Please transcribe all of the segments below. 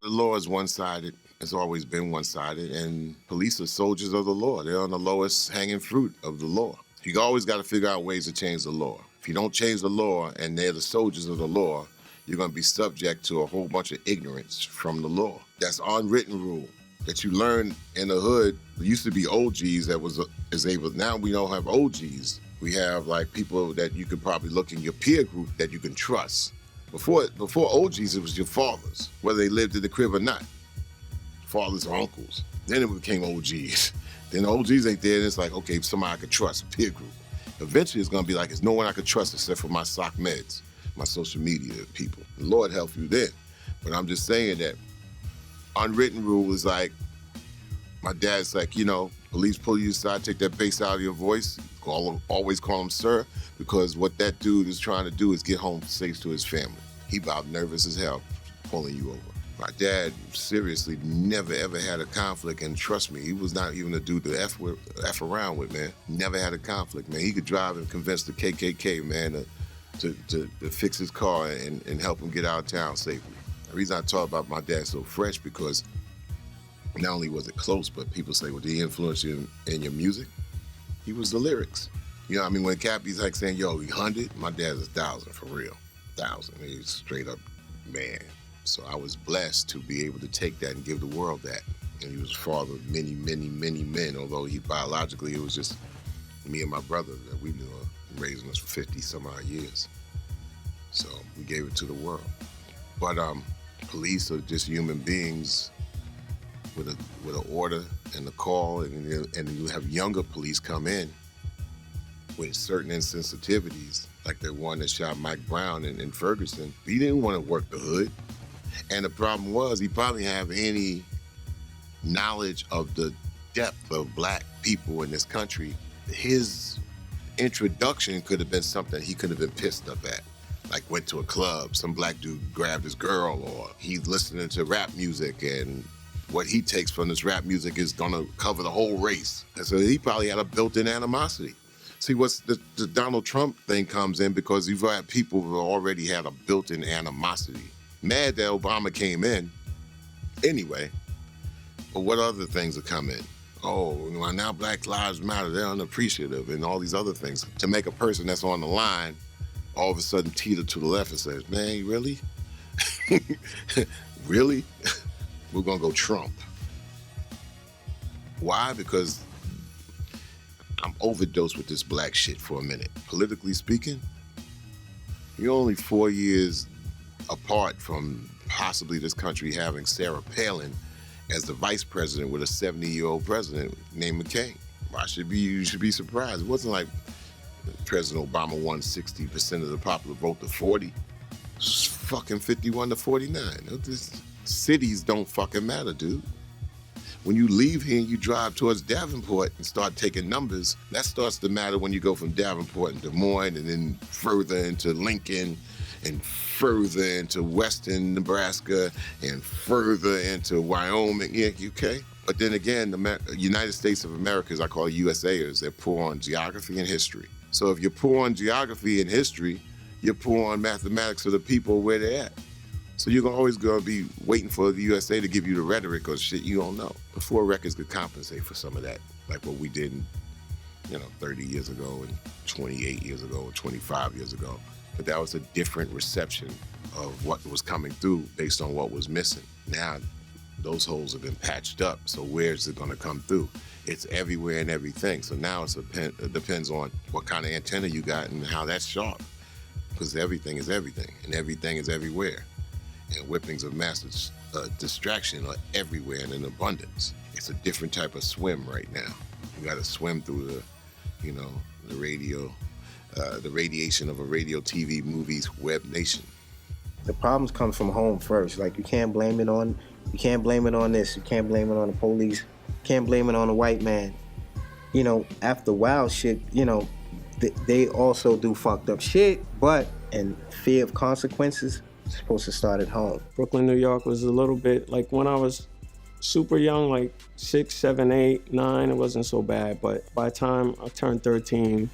The law is one-sided. It's always been one-sided, and police are soldiers of the law. They're on the lowest hanging fruit of the law. You always got to figure out ways to change the law. If you don't change the law and they're the soldiers of the law, you're going to be subject to a whole bunch of ignorance from the law. That's unwritten rule that you learn in the hood. There used to be OGs that is able. Now we don't have OGs. We have like people that you could probably look in your peer group that you can trust. Before OGs, it was your fathers, whether they lived in the crib or not. Fathers or uncles. Then it became OGs. Then the OGs ain't there, and it's like, okay, somebody I could trust, a peer group. Eventually, it's gonna be like, there's no one I could trust except for my sock meds, my social media people. The Lord help you then. But I'm just saying that unwritten rule is like, my dad's like, police pull you aside, take that bass out of your voice, always call him sir, because what that dude is trying to do is get home safe to his family. He about nervous as hell pulling you over. My dad seriously never ever had a conflict, and trust me, he was not even a dude to F around with, man. Never had a conflict, man. He could drive and convince the KKK, man, to fix his car and help him get out of town safely. The reason I talk about my dad so fresh, because not only was it close, but people say, well, did he influence you in your music? He was the lyrics. You know what I mean? When Cappy's like saying, yo, he 100, my dad is 1,000 for real. 1,000. He's straight up man. So I was blessed to be able to take that and give the world that. And he was the father of many, many, many men, although he biologically, it was just me and my brother that we knew raising us for 50 some odd years. So we gave it to the world. But police are just human beings with an order and a call, and you have younger police come in with certain insensitivities, like the one that shot Mike Brown in Ferguson. He didn't want to work the hood. And the problem was, he probably didn't have any knowledge of the depth of black people in this country. His introduction could have been something he could have been pissed up at. Like went to a club, some black dude grabbed his girl, or he's listening to rap music, and what he takes from this rap music is gonna cover the whole race. And so he probably had a built-in animosity. See, what's the Donald Trump thing comes in because you've had people who already had a built-in animosity. Mad that Obama came in anyway, but what other things have come in? Oh, now Black Lives Matter, they're unappreciative, and all these other things. To make a person that's on the line all of a sudden teeter to the left and says, man, really? Really? We're gonna go Trump. Why? Because I'm overdosed with this black shit for a minute. Politically speaking, you're only 4 years apart from possibly this country having Sarah Palin as the vice president with a 70-year-old president named McCain. You should be surprised. It wasn't like President Obama won 60% of the popular vote to 40. It's fucking 51 to 49. Cities don't fucking matter, dude. When you leave here and you drive towards Davenport and start taking numbers, that starts to matter when you go from Davenport and Des Moines and then further into Lincoln and further into western Nebraska and further into Wyoming, yeah, okay? But then again, the United States of America, as I call USAers, they're poor on geography and history. So if you're poor on geography and history, you're poor on mathematics for the people where they're at. So you're always gonna be waiting for the USA to give you the rhetoric or shit you don't know. Before records could compensate for some of that, like what we did, 30 years ago and 28 years ago and 25 years ago. But that was a different reception of what was coming through based on what was missing. Now, those holes have been patched up, so where's it gonna come through? It's everywhere and everything. So now it depends on what kind of antenna you got and how that's sharp. Because everything is everything, and everything is everywhere. And whippings of mass distraction are everywhere and in abundance. It's a different type of swim right now. You gotta swim through the radio, the radiation of a radio, TV, movies, web nation. The problems come from home first. Like you can't blame it on this, you can't blame it on the police, you can't blame it on the white man. After a while shit, they also do fucked up shit, but in fear of consequences, it's supposed to start at home. Brooklyn, New York was a little bit, like when I was super young, like 6, 7, 8, 9, it wasn't so bad. But by the time I turned 13,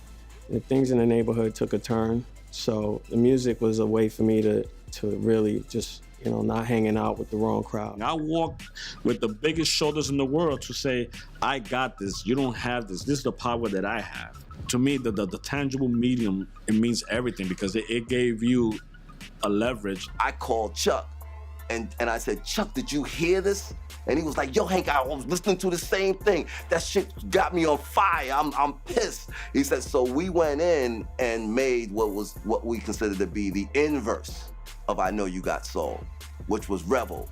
things in the neighborhood took a turn. So the music was a way for me to really just not hanging out with the wrong crowd. I walked with the biggest shoulders in the world to say, I got this, you don't have this. This is the power that I have. To me, the tangible medium, it means everything because it gave you a leverage. I called Chuck and I said, Chuck, did you hear this? And he was like, yo, Hank, I was listening to the same thing. That shit got me on fire. I'm pissed. He said, so we went in and made what we considered to be the inverse of I Know You Got Soul, which was Rebel.